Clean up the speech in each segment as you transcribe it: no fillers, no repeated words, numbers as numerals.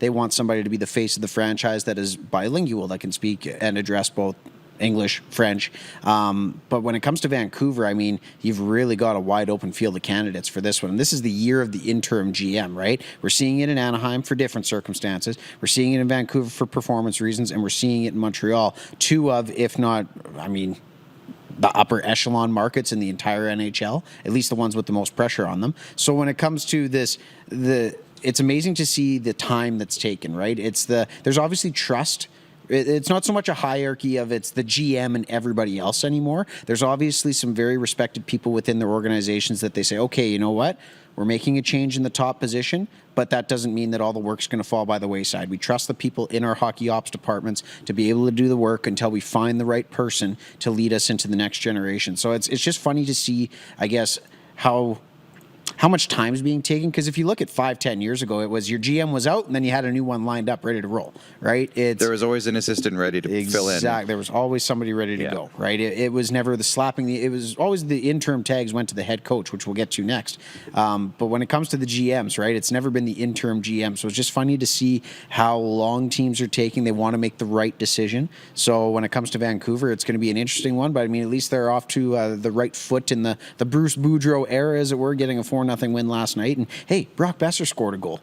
They want somebody to be the face of the franchise that is bilingual, that can speak and address both English, French. But when it comes to Vancouver, I mean, you've really got a wide open field of candidates for this one. And this is the year of the interim GM, right? We're seeing it in Anaheim for different circumstances. We're seeing it in Vancouver for performance reasons, and we're seeing it in Montreal. Two of, if not, I mean, the upper echelon markets in the entire NHL, at least the ones with the most pressure on them. So when it comes to this, it's amazing to see the time that's taken, right? There's obviously trust. It's not so much a hierarchy of it's the GM and everybody else anymore. There's obviously some very respected people within their organizations that they say, okay, you know what? We're making a change in the top position, but that doesn't mean that all the work's going to fall by the wayside. We trust the people in our hockey ops departments to be able to do the work until we find the right person to lead us into the next generation. So it's just funny to see, I guess, how much time is being taken, because if you look at 5-10 years ago, it was your GM was out and then you had a new one lined up ready to roll, right? There was always an assistant ready to fill in. Exactly. There was always somebody ready to go, right? It was never the slapping. It was always the interim tags went to the head coach, which we'll get to next. But when it comes to the GMs, right, it's never been the interim GM. So it's just funny to see how long teams are taking. They want to make the right decision. So when it comes to Vancouver, it's going to be an interesting one. But I mean, at least they're off to the right foot in the Bruce Boudreau era, as it were, getting a 4-0 win last night. And hey, Brock Besser scored a goal.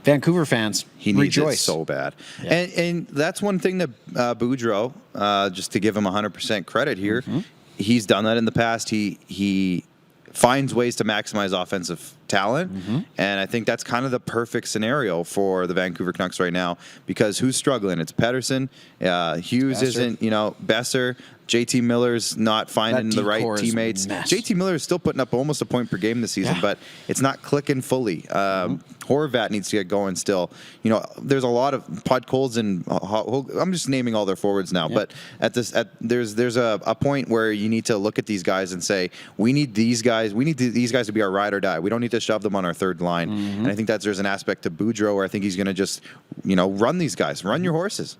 Vancouver fans, he needs rejoice. it so bad. Yeah. And that's one thing that Boudreau, just to give him 100% credit here, he's done that in the past. He finds ways to maximize offensive talent, and I think that's kind of the perfect scenario for the Vancouver Canucks right now, because who's struggling? It's Pettersson, Hughes isn't, Besser, JT Miller's not finding the right teammates. JT Miller is still putting up almost a point per game this season, but it's not clicking fully. Horvat needs to get going still. There's a lot of Podkolzin, and I'm just naming all their forwards now, but there's a point where you need to look at these guys and say, we need these guys to be our ride or die. We don't need to shove them on our third line. And I think there's an aspect to Boudreau where I think he's going to just, run these guys, run your horses.